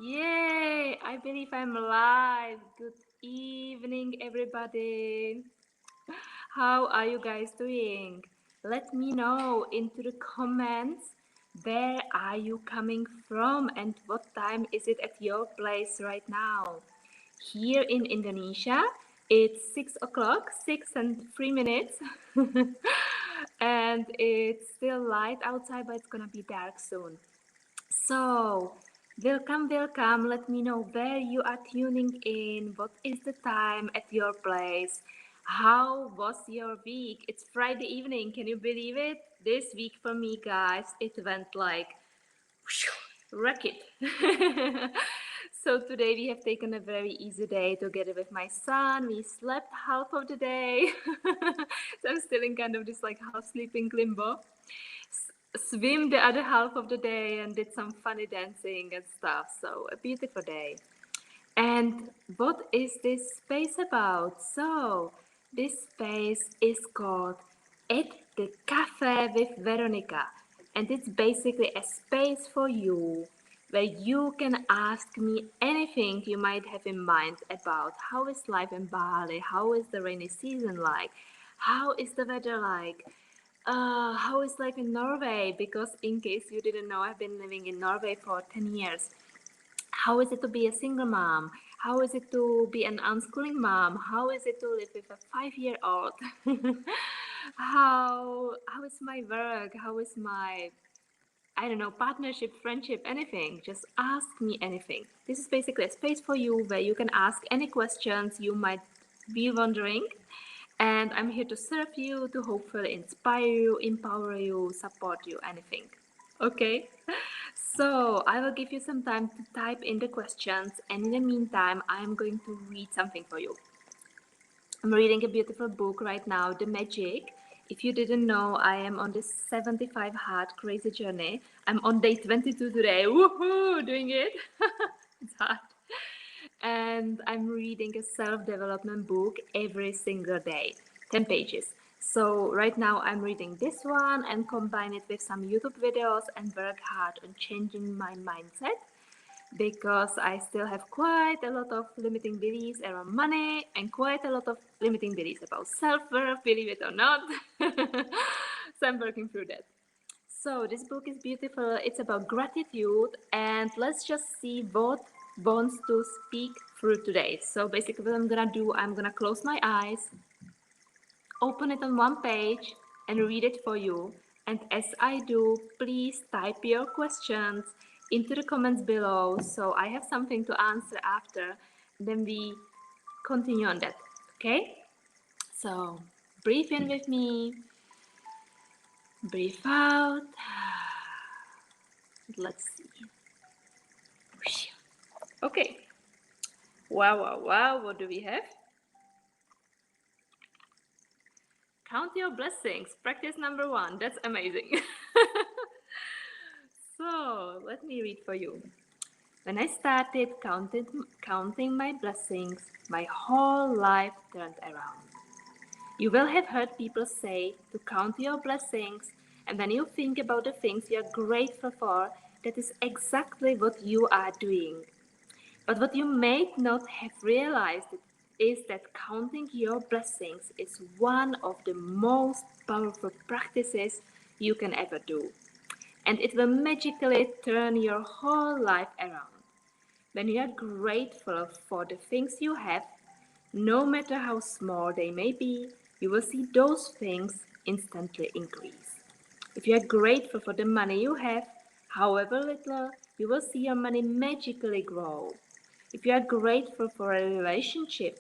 Yay! I believe I'm live. Good evening, everybody. How are you guys doing? Let me know into the comments where are you coming from and what time is it at your place right now. Here in Indonesia, it's 6 o'clock, 6 and 3 minutes. And it's still light outside, but it's gonna be dark soon. So, welcome. Let me know where you are tuning in. What is the time at your place? How was your week? It's Friday evening. Can you believe it? This week for me, guys, it went like rocket. So today we have taken a very easy day together with my son. We slept half of the day. So I'm still in kind of this like half sleeping limbo. Swim the other half of the day and did some funny dancing and stuff. So a beautiful day. And what is this space about? So this space is called At the Cafe with Veronika. And it's basically a space for you where you can ask me anything you might have in mind about how is life in Bali, how is the rainy season like, how is the weather like, how is life in Norway? Because in case you didn't know, I've been living in Norway for 10 years. How is it to be a single mom? How is it to be an unschooling mom? How is it to live with a 5-year-old? How is my work? How is my, I don't know, partnership, friendship, anything? Just ask me anything. This is basically a space for you where you can ask any questions you might be wondering. And I'm here to serve you, to hopefully inspire you, empower you, support you, anything. Okay? So I will give you some time to type in the questions, and in the meantime, I'm going to read something for you. I'm reading a beautiful book right now, The Magic. If you didn't know, I am on this 75 hard crazy journey. I'm on day 22 today. Woohoo! Doing it. It's hard. And I'm reading a self-development book every single day, 10 pages. So right now I'm reading this one and combine it with some YouTube videos and work hard on changing my mindset because I still have quite a lot of limiting beliefs around money and quite a lot of limiting beliefs about self-worth, believe it or not. So I'm working through that. So this book is beautiful. It's about gratitude, and let's just see what wants to speak through today. So basically what I'm gonna do, I'm gonna close my eyes, open it on one page and read it for you. And as I do, please type your questions into the comments below so I have something to answer after. Then we continue on that, okay? So breathe in with me, breathe out. Let's see. Okay. Wow. What do we have? Count your blessings. Practice number 1. That's amazing. So let me read for you. When I started counting my blessings, my whole life turned around. You will have heard people say to count your blessings, and when you think about the things you are grateful for, that is exactly what you are doing. But what you may not have realized is that counting your blessings is one of the most powerful practices you can ever do. And it will magically turn your whole life around. When you are grateful for the things you have, no matter how small they may be, you will see those things instantly increase. If you are grateful for the money you have, however little, you will see your money magically grow. If you are grateful for a relationship,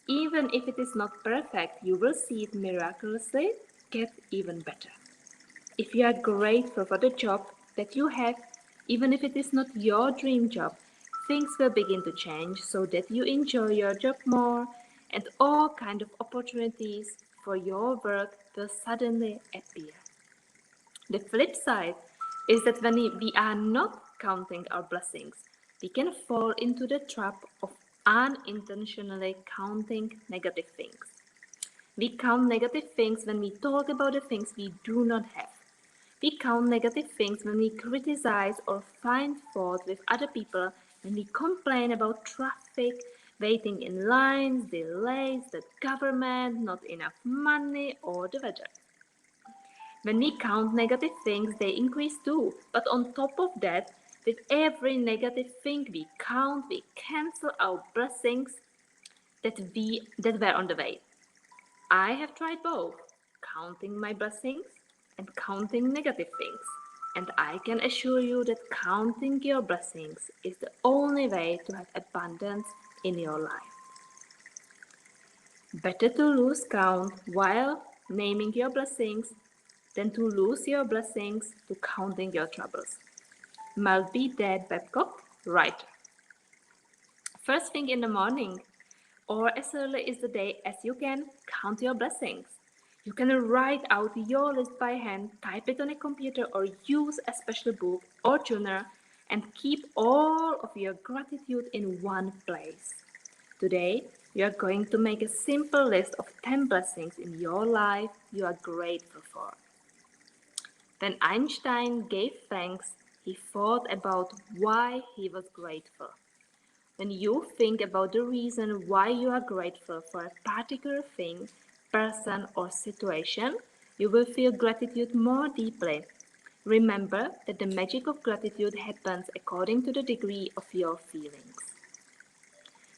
even if it is not perfect, you will see it miraculously get even better. If you are grateful for the job that you have, even if it is not your dream job, things will begin to change so that you enjoy your job more and all kinds of opportunities for your work will suddenly appear. The flip side is that when we are not counting our blessings, we can fall into the trap of unintentionally counting negative things. We count negative things when we talk about the things we do not have. We count negative things when we criticize or find fault with other people when we complain about traffic, waiting in lines, delays, the government, not enough money, or the weather. When we count negative things, they increase too. But on top of that, with every negative thing we count, we cancel our blessings that were on the way. I have tried both, counting my blessings and counting negative things. And I can assure you that counting your blessings is the only way to have abundance in your life. Better to lose count while naming your blessings than to lose your blessings to counting your troubles. Malby Dad Babcock, writer. First thing in the morning, or as early as the day as you can, count your blessings. You can write out your list by hand, type it on a computer, or use a special book or journal and keep all of your gratitude in one place. Today, you are going to make a simple list of 10 blessings in your life you are grateful for. When Einstein gave thanks, he thought about why he was grateful. When you think about the reason why you are grateful for a particular thing, person, or situation, you will feel gratitude more deeply. Remember that the magic of gratitude happens according to the degree of your feelings.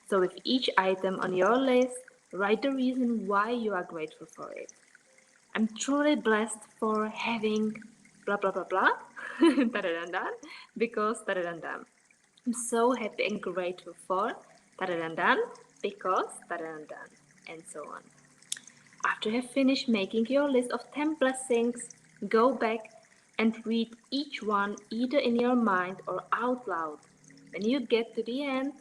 So with each item on your list, write the reason why you are grateful for it. I'm truly blessed for having blah blah blah blah because I'm so happy and grateful for because and so on. After you have finished making your list of 10 blessings, go back and read each one either in your mind or out loud. When you get to the end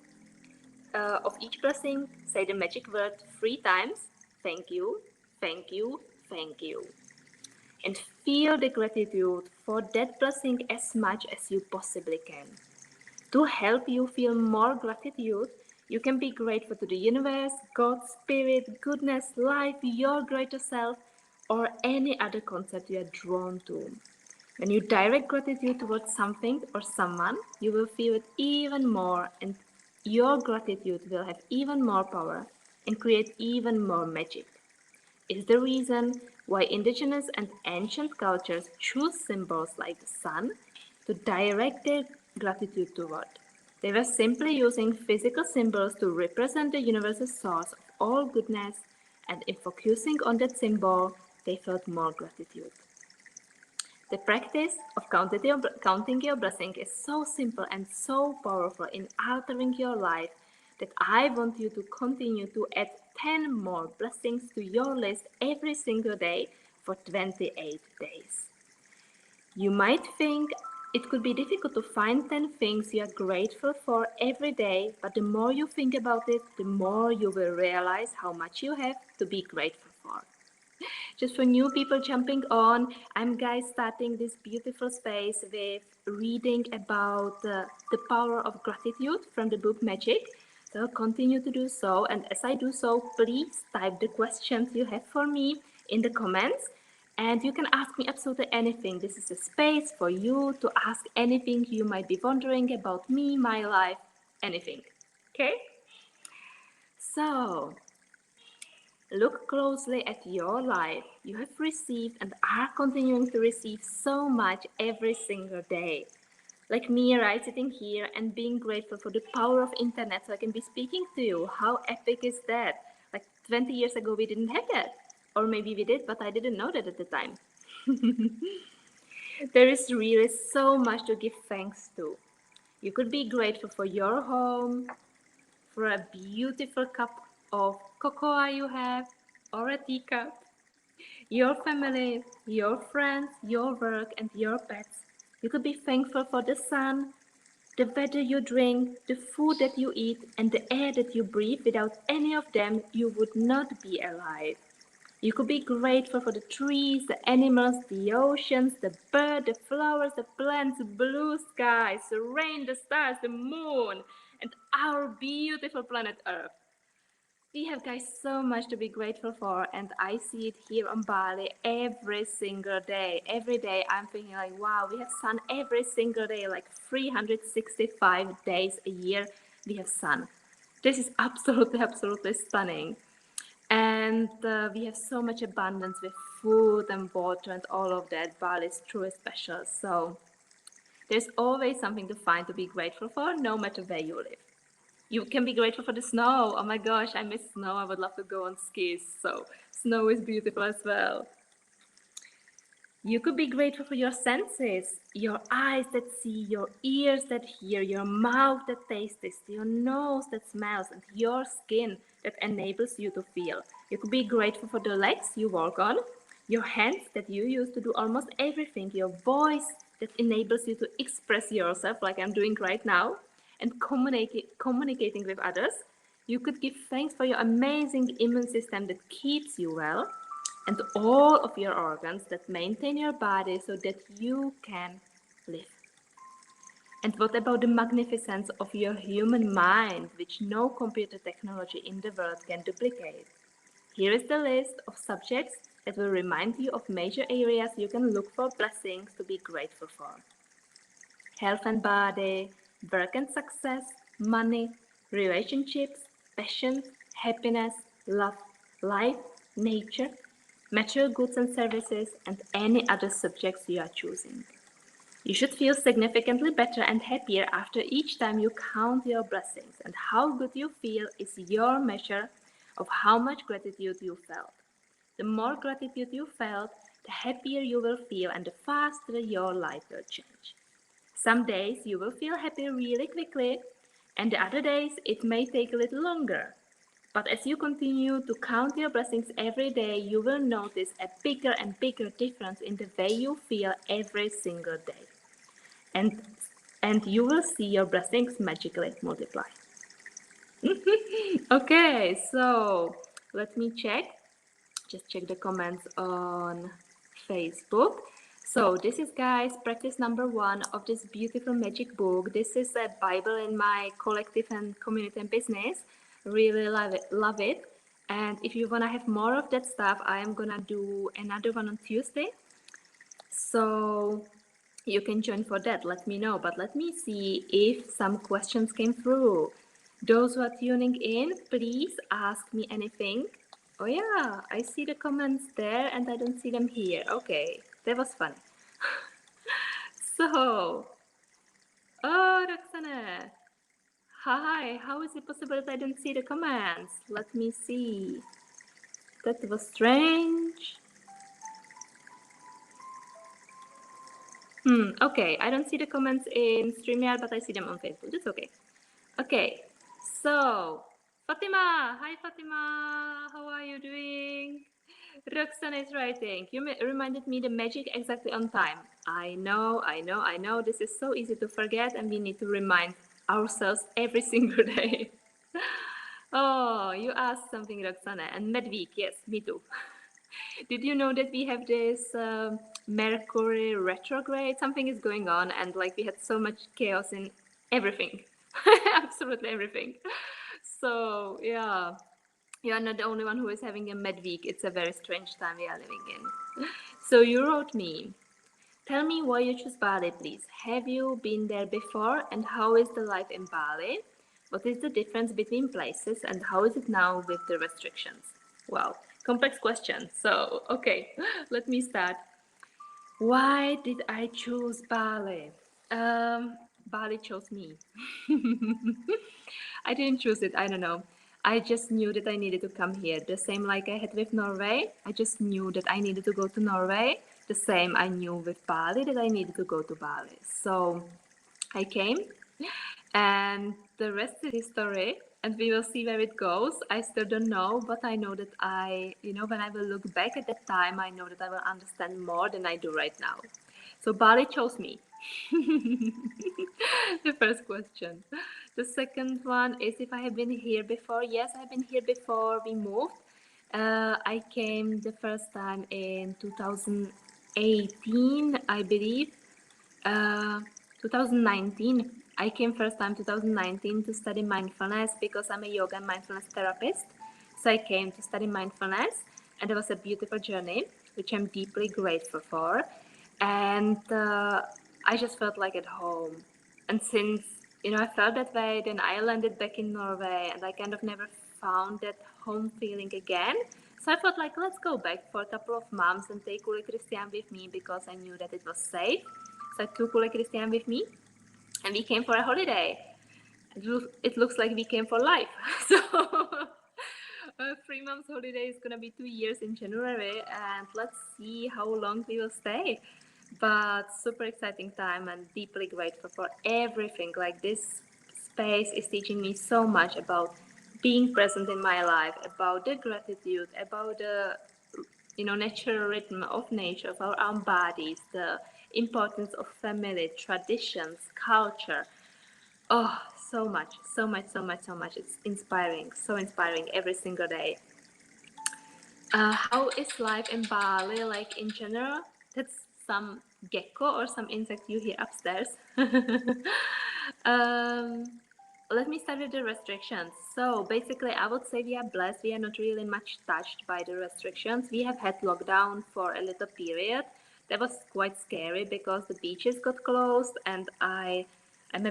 of each blessing, say the magic word 3 times. Thank you, thank you, thank you. And feel the gratitude for that blessing as much as you possibly can. To help you feel more gratitude, you can be grateful to the universe, God, spirit, goodness, life, your greater self, or any other concept you are drawn to. When you direct gratitude towards something or someone, you will feel it even more, and your gratitude will have even more power and create even more magic. Is the reason why indigenous and ancient cultures choose symbols like the sun to direct their gratitude toward. They were simply using physical symbols to represent the universal source of all goodness, and in focusing on that symbol, they felt more gratitude. The practice of counting your blessing is so simple and so powerful in altering your life that I want you to continue to add 10 more blessings to your list every single day for 28 days. You might think it could be difficult to find 10 things you are grateful for every day, but the more you think about it, the more you will realize how much you have to be grateful for. Just for new people jumping on, I'm guys starting this beautiful space with reading about the power of gratitude from the book Magic. So continue to do so, and as I do so, please type the questions you have for me in the comments, and you can ask me absolutely anything. This is a space for you to ask anything you might be wondering about me, my life, anything. Okay? So look closely at your life. You have received and are continuing to receive so much every single day. Like me, right, sitting here and being grateful for the power of internet so I can be speaking to you. How epic is that? Like 20 years ago we didn't have that. Or maybe we did, but I didn't know that at the time. There is really so much to give thanks to. You could be grateful for your home, for a beautiful cup of cocoa you have, or a teacup, your family, your friends, your work, and your pets. You could be thankful for the sun, the water you drink, the food that you eat, and the air that you breathe. Without any of them, you would not be alive. You could be grateful for the trees, the animals, the oceans, the birds, the flowers, the plants, the blue skies, the rain, the stars, the moon, and our beautiful planet Earth. We have, guys, so much to be grateful for, and I see it here on Bali every single day. Every day I'm thinking like, wow, we have sun every single day, like 365 days a year we have sun. This is absolutely, absolutely stunning. And we have so much abundance with food and water and all of that. Bali is truly special. So there's always something to find to be grateful for, no matter where you live. You can be grateful for the snow. Oh my gosh, I miss snow. I would love to go on skis. So snow is beautiful as well. You could be grateful for your senses, your eyes that see, your ears that hear, your mouth that tastes, your nose that smells, and your skin that enables you to feel. You could be grateful for the legs you walk on, your hands that you use to do almost everything, your voice that enables you to express yourself like I'm doing right now, and communicating with others. You could give thanks for your amazing immune system that keeps you well, and all of your organs that maintain your body so that you can live. And what about the magnificence of your human mind, which no computer technology in the world can duplicate? Here is the list of subjects that will remind you of major areas you can look for blessings to be grateful for: health and body, work and success, money, relationships, passion, happiness, love, life, nature, material goods and services, and any other subjects you are choosing. You should feel significantly better and happier after each time you count your blessings, and how good you feel is your measure of how much gratitude you felt. The more gratitude you felt, the happier you will feel and the faster your life will change. Some days you will feel happy really quickly, and the other days it may take a little longer. But as you continue to count your blessings every day, you will notice a bigger and bigger difference in the way you feel every single day. And, and you will see your blessings magically multiply. Okay, so let me just check the comments on Facebook. So this is, guys, practice number 1 of this beautiful magic book. This is a Bible in my collective and community and business. Really love it, love it. And if you want to have more of that stuff, I am gonna do another one on Tuesday. So you can join for that. Let me know. But let me see if some questions came through. Those who are tuning in, please ask me anything. Oh yeah, I see the comments there and I don't see them here. Okay, that was fun. So, oh, Roxana. Hi, how is it possible that I don't see the comments? Let me see. That was strange. Okay, I don't see the comments in StreamYard, but I see them on Facebook. That's okay. Okay, so Fatima. Hi, Fatima. How are you doing? Roxana is writing. You reminded me the magic exactly on time. I know, I know, I know. This is so easy to forget, and we need to remind ourselves every single day. Oh, you asked something, Roxana. And midweek, yes, me too. Did you know that we have this Mercury retrograde? Something is going on, and like we had so much chaos in everything, absolutely everything. So yeah, you are not the only one who is having a mad week. It's a very strange time we are living in. So you wrote me. Tell me why you choose Bali, please. Have you been there before, and how is the life in Bali? What is the difference between places, and how is it now with the restrictions? Wow, complex question. So, okay, let me start. Why did I choose Bali? Bali chose me. I didn't choose it, I don't know. I just knew that I needed to come here. The same like I had with Norway. I just knew that I needed to go to Norway. The same I knew with Bali that I needed to go to Bali. So I came, and the rest is history, and we will see where it goes. I still don't know, but I know that when I will look back at that time, I know that I will understand more than I do right now. So Bali chose me. The first question. The second one is if I have been here before. Yes, I've been here before we moved. I came the first time in 2018, I believe. 2019. I came first time 2019 to study mindfulness because I'm a yoga and mindfulness therapist. So I came to study mindfulness, and it was a beautiful journey, which I'm deeply grateful for. And I just felt like at home. And since, I felt that way, then I landed back in Norway, and I kind of never found that home feeling again. So I thought like, let's go back for a couple of months and take Ole Christian with me because I knew that it was safe. So I took Ole Christian with me, and we came for a holiday. It looks like we came for life. So a 3 months holiday is gonna be 2 years in January, and let's see how long we will stay. But super exciting time and deeply grateful for everything. Like this space is teaching me so much about being present in my life, about the gratitude, about the natural rhythm of nature, of our own bodies, the importance of family, traditions, culture. Oh, so much, so much, so much, so much. It's inspiring, so inspiring every single day. How is life in Bali like in general? That's some gecko or some insect you hear upstairs. um, Let me start with the restrictions. So basically, I would say we are blessed. We are not really much touched by the restrictions. We have had lockdown for a little period. That was quite scary because the beaches got closed, and I'm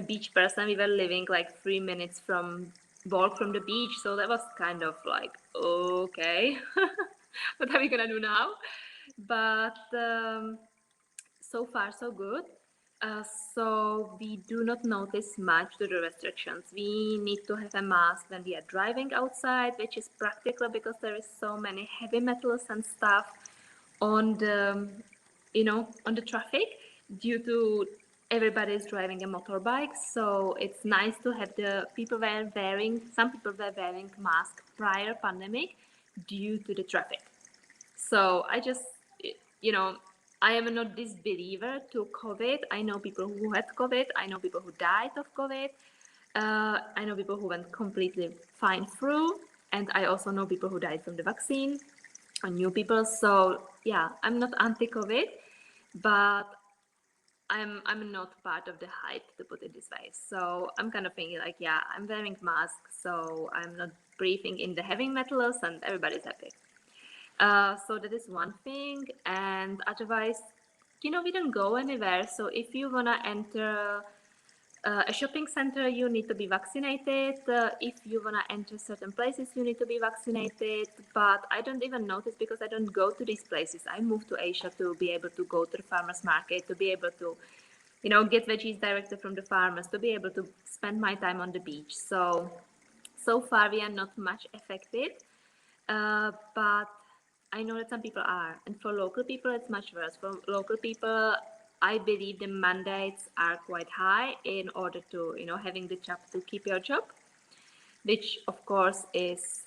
a beach person. We were living like 3 minutes from walk from the beach, so that was kind of like okay, what are we gonna do now? But so far so good. Uh, so we do not notice much to the restrictions. We need to have a mask when we are driving outside, which is practical because there is so many heavy metals and stuff on the on the traffic due to everybody is driving a motorbike. So it's nice to have the people were wearing some people were wearing masks prior pandemic due to the traffic. So I just, you know, I am not this believer to COVID. I know people who had COVID. I know people who died of COVID. I know people who went completely fine through. And I also know people who died from the vaccine, or new people. So yeah, I'm not anti-COVID, but I'm not part of the hype, to put it this way. So I'm kind of thinking like, yeah, I'm wearing mask, so I'm not breathing in the heavy metals, and everybody's happy. So that is one thing, and otherwise, we don't go anywhere. So if you wanna enter a shopping center, you need to be vaccinated. If you wanna enter certain places, you need to be vaccinated. But I don't even notice because I don't go to these places. I moved to Asia to be able to go to the farmers market, to be able to, get veggies directly from the farmers, to be able to spend my time on the beach. So far we are not much affected. But I know that some people are, and for local people, it's much worse. For local people, I believe the mandates are quite high in order to, having the job to keep your job, which of course is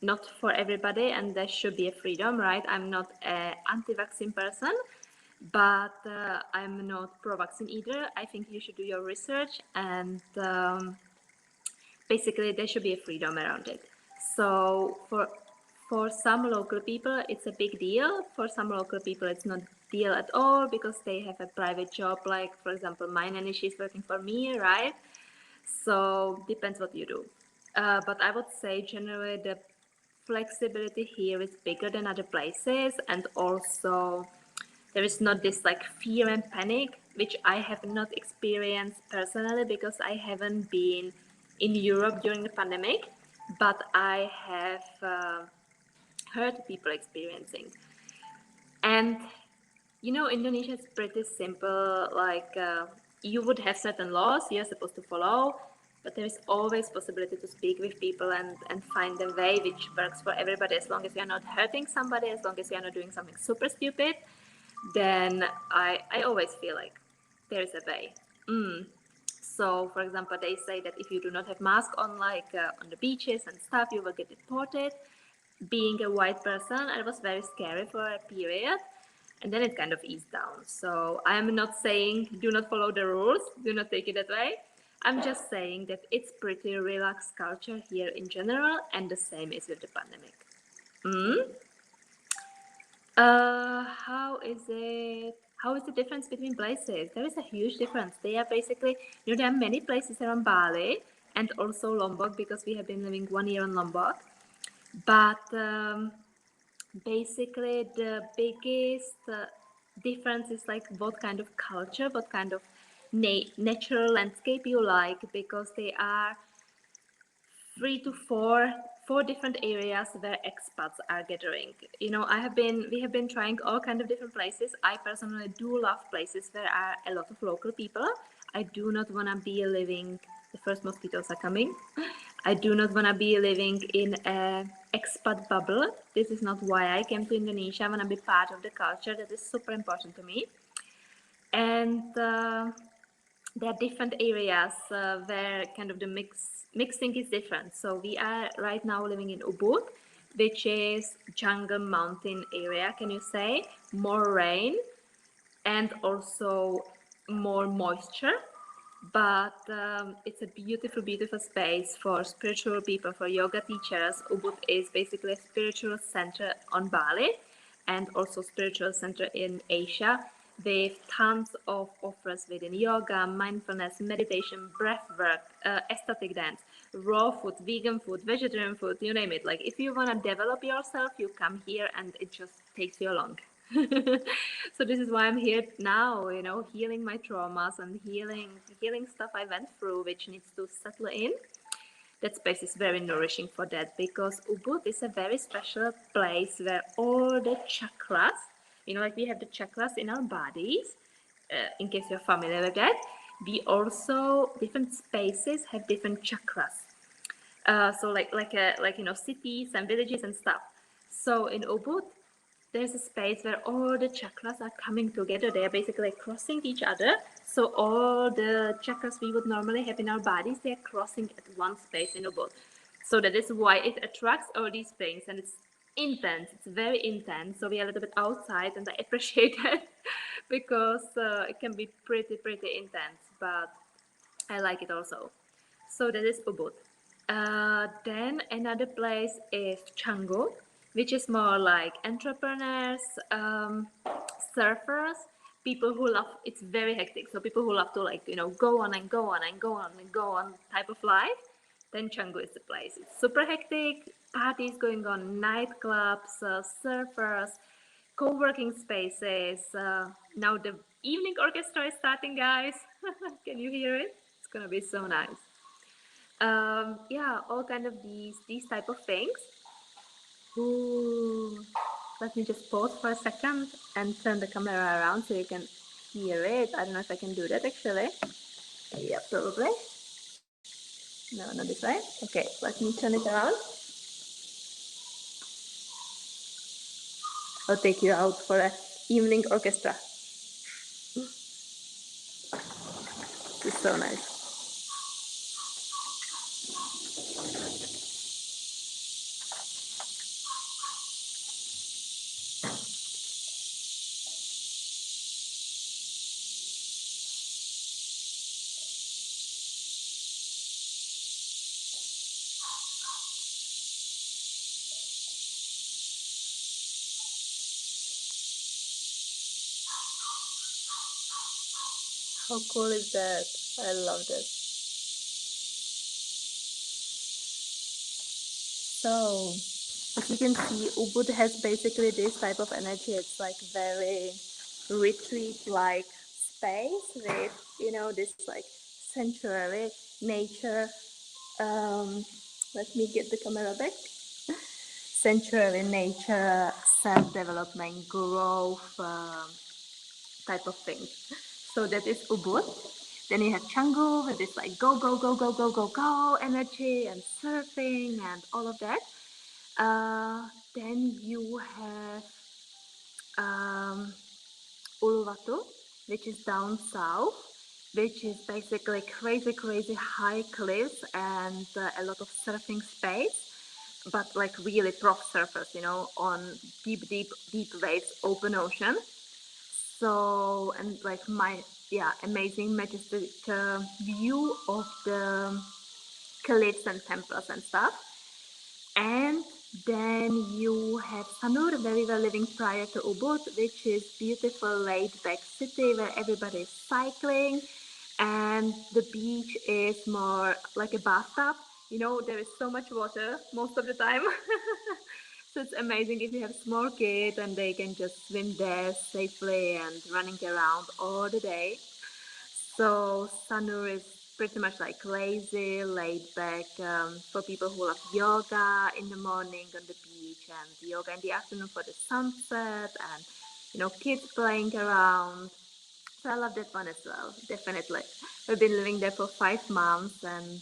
not for everybody, and there should be a freedom, right? I'm not an anti-vaccine person, but I'm not pro-vaccine either. I think you should do your research, and basically there should be a freedom around it. So for some local people it's a big deal. For some local people it's not deal at all because they have a private job, like for example my nanny, she's working for me, right? So depends what you do. But I would say generally the flexibility here is bigger than other places, and also there is not this like fear and panic, which I have not experienced personally because I haven't been in Europe during the pandemic, but I have heard people experiencing. And Indonesia is pretty simple. Like you would have certain laws you're supposed to follow, but there is always possibility to speak with people and find a way which works for everybody, as long as you're not hurting somebody, as long as you're not doing something super stupid. Then I always feel like there is a way. So, for example, they say that if you do not have mask on, like on the beaches and stuff, you will get deported. Being a white person, it was very scary for a period, and then it kind of eased down. So I am not saying do not follow the rules, do not take it that way. I'm just saying that it's pretty relaxed culture here in general, and the same is with the pandemic. How is it? How is the difference between places? There is a huge difference. They are basically, there are many places around Bali and also Lombok because we have been living 1 year in Lombok. But basically the biggest difference is like what kind of culture, what kind of natural landscape you like, because they are 3 to 4 different areas where expats are gathering. We have been trying all kind of different places. I personally do love places where are a lot of local people. I do not want to be living, the first mosquitoes are coming. I do not want to be living in a expat bubble. This is not why I came to Indonesia. I want to be part of the culture. That is super important to me. And there are different areas where kind of the mixing is different. So we are right now living in Ubud, which is jungle mountain area, can you say? More rain and also more moisture. But it's a beautiful, beautiful space for spiritual people, for yoga teachers. Ubud is basically a spiritual center on Bali and also spiritual center in Asia, with tons of offers within yoga, mindfulness, meditation, breath work, aesthetic dance, raw food, vegan food, vegetarian food, you name it. Like if you want to develop yourself, you come here and it just takes you along. So this is why I'm here now, healing my traumas and healing stuff I went through, which needs to settle in. That space is very nourishing for that, because Ubud is a very special place where all the chakras, like we have the chakras in our bodies, in case you're familiar with that, we also, different spaces have different chakras. So cities and villages and stuff. So in Ubud, there's a space where all the chakras are coming together. They are basically crossing each other. So all the chakras we would normally have in our bodies, they are crossing at one space in Ubud. So that is why it attracts all these things, and it's intense. It's very intense. So we are a little bit outside, and I appreciate that because it can be pretty intense. But I like it also. So that is Ubud. Then another place is Canggu, which is more like entrepreneurs, surfers, people who love. It's very hectic. So people who love to go on and go on and go on and go on type of life. Then Canggu is the place. It's super hectic. Parties going on, nightclubs, surfers, co-working spaces. Now the evening orchestra is starting, guys. Can you hear it? It's gonna be so nice. Yeah, all kind of these type of things. Ooh. Let me just pause for a second and turn the camera around so you can hear it. I don't know if I can do that actually. Yeah, probably. No, not this way. Okay, let me turn it around. I'll take you out for a evening orchestra. It's so nice. How cool is that? I love that. So, as you can see, Ubud has basically this type of energy. It's like very retreat-like space with, this like sanctuary, nature. Let me get the camera back. Sanctuary, nature, self-development, growth, type of thing. So that is Ubud. Then you have Canggu with this like go, go, go, go, go, go, go energy and surfing and all of that. Then you have Uluwatu, which is down south, which is basically crazy, crazy high cliffs and a lot of surfing space, but like really pro surfers, on deep, deep, deep waves, open ocean. So, and like amazing, majestic view of the cliffs and temples and stuff. And then you have Sanur, where we were living prior to Ubud, which is beautiful laid-back city where everybody is cycling, and the beach is more like a bathtub. There is so much water most of the time. So it's amazing if you have small kids and they can just swim there safely and running around all the day. So Sanur is pretty much like lazy, laid back, for people who love yoga in the morning on the beach and yoga in the afternoon for the sunset and kids playing around. So I love that one as well, definitely. We've been living there for 5 months and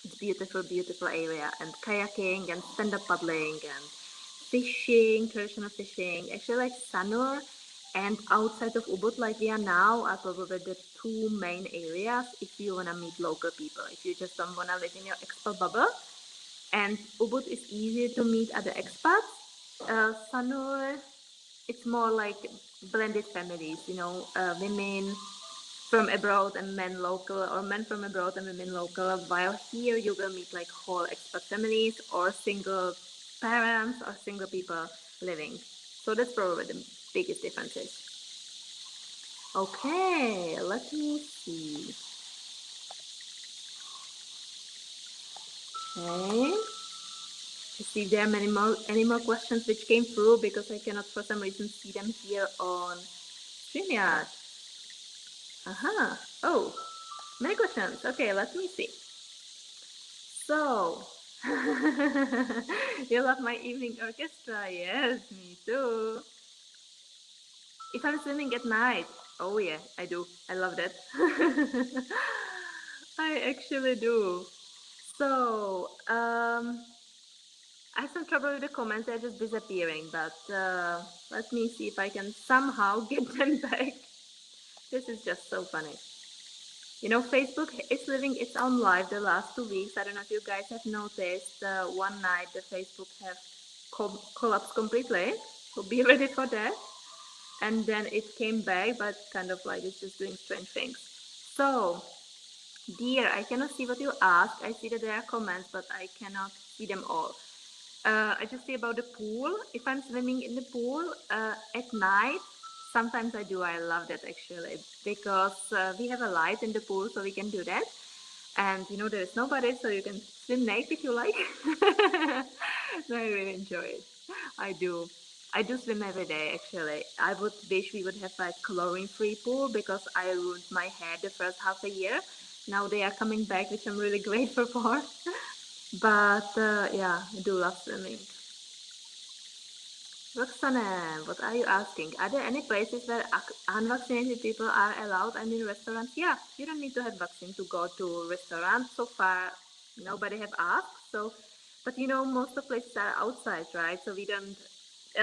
it's beautiful, beautiful area and kayaking and stand-up paddling and fishing, traditional fishing. Actually, like Sanur and outside of Ubud, like we are now, are probably the two main areas if you wanna meet local people. If you just don't wanna live in your expat bubble, and Ubud is easier to meet other expats. Sanur, it's more like blended families. Women from abroad and men local, or men from abroad and women local, while here you will meet like whole expat families or single parents or single people living. So that's probably the biggest differences. Okay, let me see. Okay, to see if there are any more questions which came through, because I cannot for some reason see them here on StreamYard. Oh, many questions. Okay, let me see. So, you love my evening orchestra? Yes, me too. If I'm swimming at night, oh yeah, I do. I love that. I actually do. So, I have some trouble with the comments. They're just disappearing, but let me see if I can somehow get them back. This is just so funny. Facebook is living its own life the last 2 weeks. I don't know if you guys have noticed. One night the Facebook have collapsed completely. So be ready for that. And then it came back, but kind of like it's just doing strange things. So, dear, I cannot see what you asked. I see that there are comments, but I cannot see them all. I just say about the pool. If I'm swimming in the pool at night, sometimes I do. I love that actually, because we have a light in the pool, so we can do that. And there is nobody, so you can swim naked if you like. So I really enjoy it. I do. I do swim every day actually. I would wish we would have like chlorine-free pool, because I ruined my hair the first half a year. Now they are coming back, which I'm really grateful for. But yeah, I do love swimming. Roxana, what are you asking? Are there any places where unvaccinated people are allowed? I mean, restaurants? Yeah, you don't need to have vaccine to go to restaurants. So far, nobody have asked. So, but most of places are outside, right? So we don't,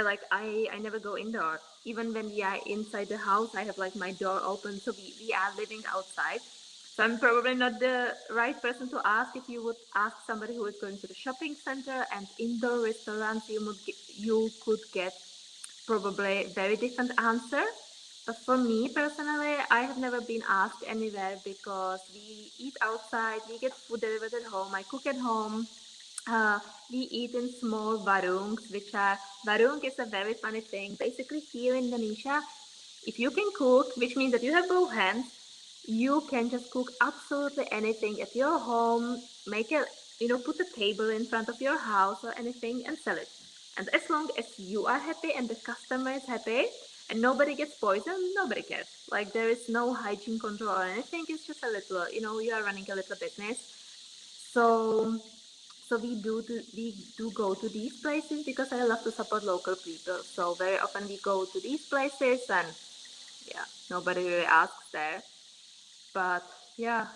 like, I never go indoor. Even when we are inside the house, I have like my door open. So we are living outside. So I'm probably not the right person to ask. If you would ask somebody who is going to the shopping center and indoor restaurants, you could get probably very different answer. But for me personally, I have never been asked anywhere, because we eat outside, we get food delivered at home, I cook at home. We eat in small warungs, warung is a very funny thing. Basically, here in Indonesia, if you can cook, which means that you have both hands, you can just cook absolutely anything at your home, make a, put a table in front of your house or anything and sell it. And as long as you are happy and the customer is happy and nobody gets poisoned, nobody cares. Like, there is no hygiene control or anything. It's just a little, you are running a little business. So, so we do go to these places because I love to support local people. So very often we go to these places and yeah, nobody really asks there. But yeah,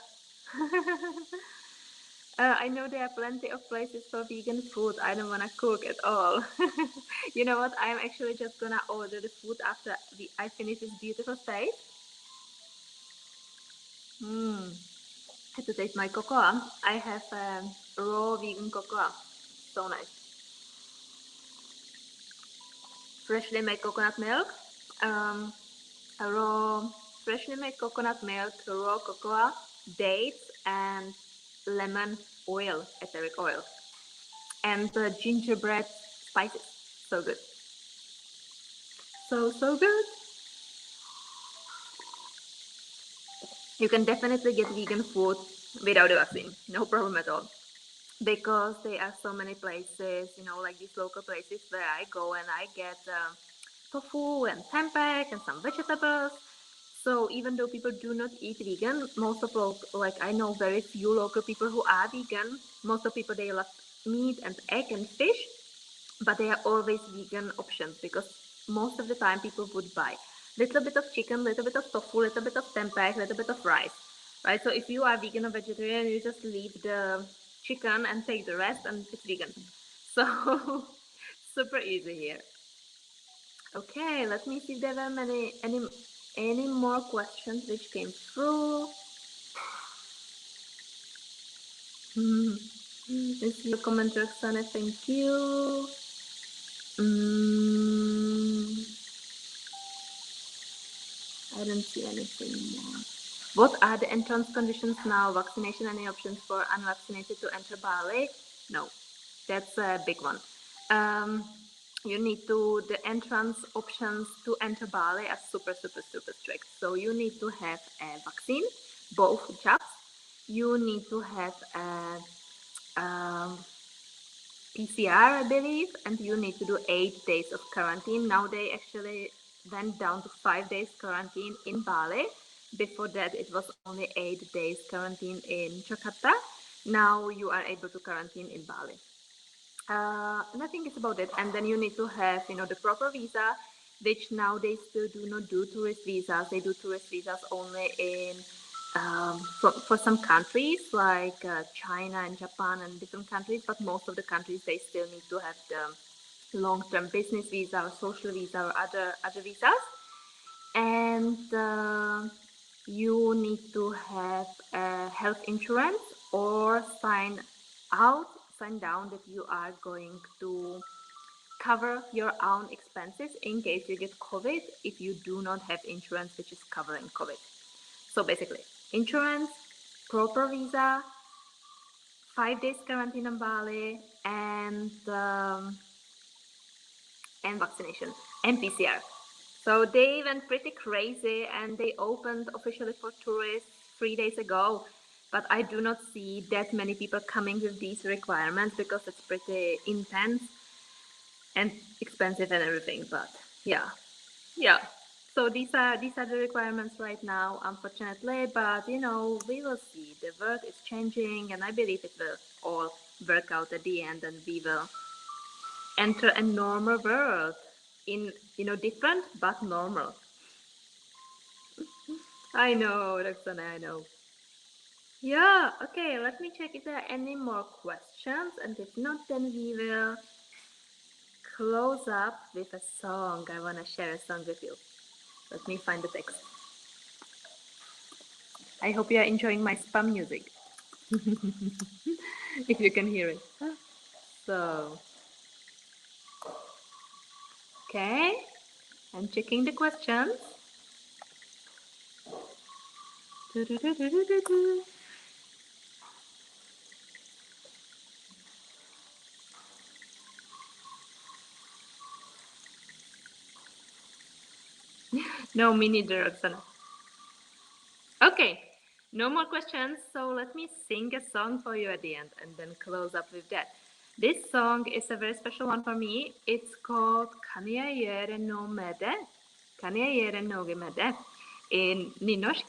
I know there are plenty of places for vegan food. I don't want to cook at all. You know what? I'm actually just gonna order the food after I finish this beautiful steak. Hmm. Have to taste my cocoa. I have raw vegan cocoa. So nice. Freshly made coconut milk. Um, raw, freshly made coconut milk, raw cocoa, dates, and lemon oil, etheric oil, and the gingerbread spices. So good. So good. You can definitely get vegan food without the vaccine. No problem at all. Because there are so many places, like these local places where I go and I get tofu and tempeh and some vegetables. So even though people do not eat vegan, most of I know very few local people who are vegan. Most of people they love meat and egg and fish, but there are always vegan options because most of the time people would buy little bit of chicken, little bit of tofu, little bit of tempeh, little bit of rice, right? So if you are vegan or vegetarian, you just leave the chicken and take the rest, and it's vegan. So super easy here. Okay, let me see if there were any more questions which came through. Let's see your comment, Roxana. Thank you. I don't see anything more. What are the entrance conditions now? Vaccination, any options for unvaccinated to enter Bali? No, that's a big one. Um, the entrance options to enter Bali are super, super, super strict. So you need to have a vaccine, both jabs. You need to have a PCR, I believe, and you need to do 8 days of quarantine. Now they actually went down to 5 days quarantine in Bali. Before that, it was only 8 days quarantine in Jakarta. Now you are able to quarantine in Bali. And I think it's about it. And then you need to have, the proper visa, which now they still do not do tourist visas. They do tourist visas only in for some countries like China and Japan and different countries. But most of the countries they still need to have the long-term business visa or social visa or other visas. And you need to have health insurance or sign down that you are going to cover your own expenses in case you get COVID if you do not have insurance which is covering COVID. So basically, insurance, proper visa, 5 days quarantine in Bali, and vaccination and PCR. So they went pretty crazy and they opened officially for tourists 3 days ago. But I do not see that many people coming with these requirements because it's pretty intense and expensive and everything. But yeah. So these are the requirements right now, unfortunately. But we will see. The world is changing, and I believe it will all work out at the end, and we will enter a normal world in different but normal. I know, Roxana, I know. Yeah, okay, let me check if there are any more questions, and if not, then we will close up with a song. I want to share a song with you. Let me find the text. I hope you are enjoying my spam music, if you can hear it. So, okay, I'm checking the questions. No, me neither, Roxana. Okay, no more questions, so let me sing a song for you at the end and then close up with that. This song is a very special one for me. It's called Kan jeg gjøre noe med det? Kan jeg gjøre noe med det? In Nynorsk.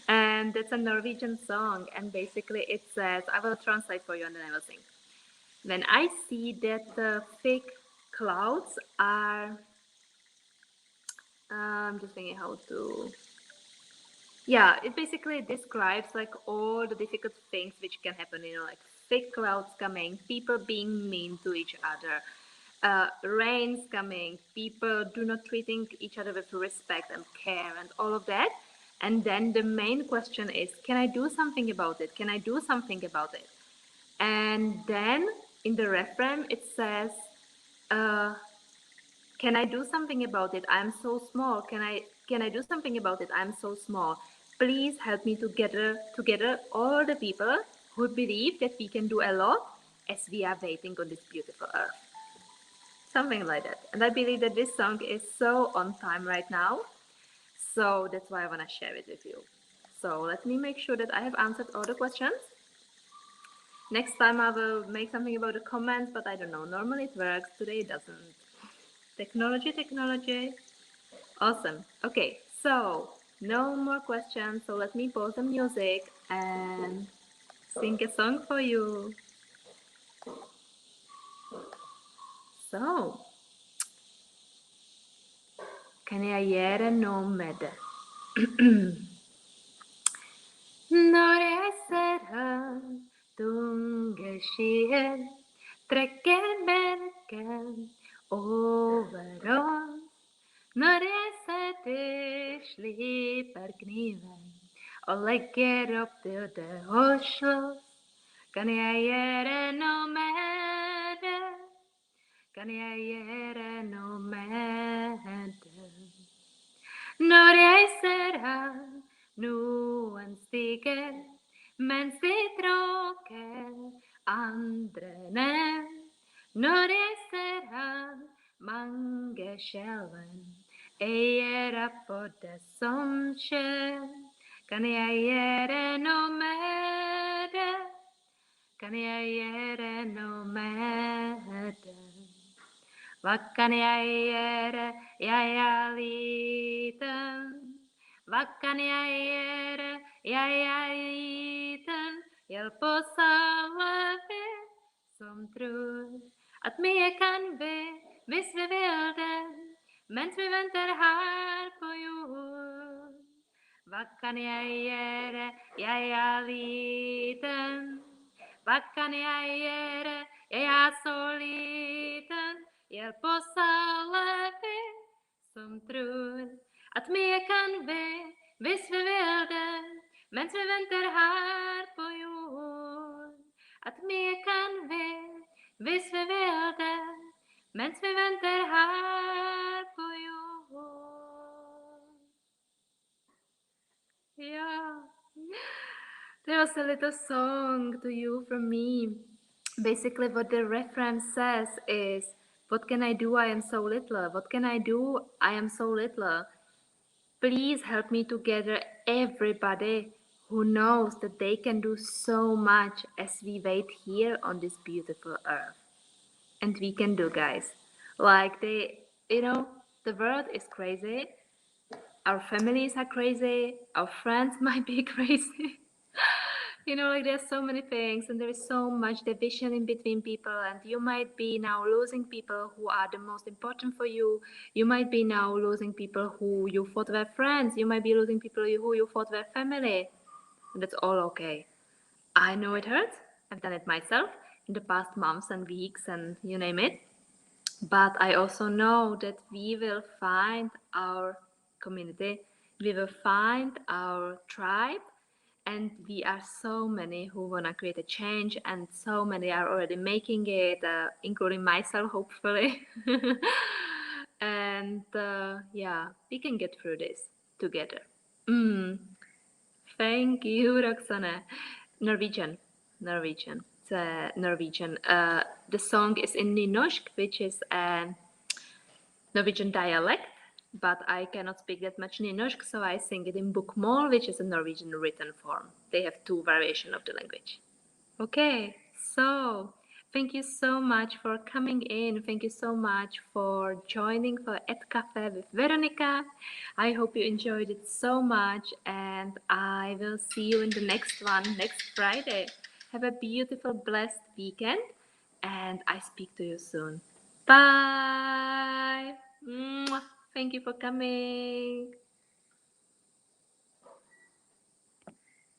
And it's a Norwegian song, and basically it says, I will translate for you and then I will sing. When I see that the thick clouds are, I'm just thinking how to. Yeah, it basically describes like all the difficult things which can happen, like thick clouds coming, people being mean to each other, rains coming, people do not treating each other with respect and care and all of that. And then the main question is, can I do something about it? Can I do something about it? And then in the refrain, it says, uh, can I do something about it? I'm so small. Can I do something about it? I'm so small. Please help me together all the people who believe that we can do a lot as we are waiting on this beautiful earth. Something like that. And I believe that this song is so on time right now. So that's why I want to share it with you. So let me make sure that I have answered all the questions. Next time I will make something about the comments, but I don't know. Normally it works. Today it doesn't. Technology. Awesome. Okay, so no more questions. So let me pause the music and sing a song for you. So, kan jag ge dig nomad? Når jeg ser han, tunge skyer, trekker melken over oss. Når jeg ser de slipper kniven og legger opp til det og slåss, kan jeg gjøre noe med det? Kan jeg gjøre noe med det? Når jeg ser han, noen stiger, mens de tråkker andre ned. Når jeg ser han, mange skjelven, eier opp for det som skjer. Kan jeg gjøre noe med det? Kan jeg gjøre noe med det? Hva kan jeg gjøre, jeg er liten? Hva kan jeg gjøre, jeg er liten? Hjelp oss alle vi som tror at mye kan vi hvis vi vil det, mens vi venter her på jord. Hva kan jeg gjøre, jeg er liten? Hva kan jeg gjøre, jeg er så liten? Hjelp oss alle vi som tror at mye kan vi hvis vi vil det, mens vi venter her på jord. At mye kan vi hvis vi vil det, mens vi venter her på jord. Yeah. There was a little song to you from me. Basically what the reference says is, what can I do? I am so little. What can I do? I am so little. Please help me to gather everybody who knows that they can do so much as we wait here on this beautiful earth. And we can do, guys. Like the world is crazy. Our families are crazy. Our friends might be crazy. There's so many things and there is so much division in between people, and you might be now losing people who are the most important for you. You might be now losing people who you thought were friends. You might be losing people who you thought were family. And that's all okay. I know it hurts. I've done it myself in the past months and weeks and you name it. But I also know that we will find our community. We will find our tribe. And we are so many who want to create a change, and so many are already making it, including myself, hopefully. And we can get through this together. Thank you, Roxana. Norwegian. It's Norwegian. The song is in Nynorsk, which is a Norwegian dialect. But I cannot speak that much Nynorsk, so I sing it in bokmål, which is a Norwegian written form. They have two variations of the language. Okay, so thank you so much for coming in. Thank you so much for joining for At Cafe with Veronika. I hope you enjoyed it so much, and I will see you in the next one next Friday. Have a beautiful, blessed weekend, and I speak to you soon. Bye. Mwah. Thank you for coming.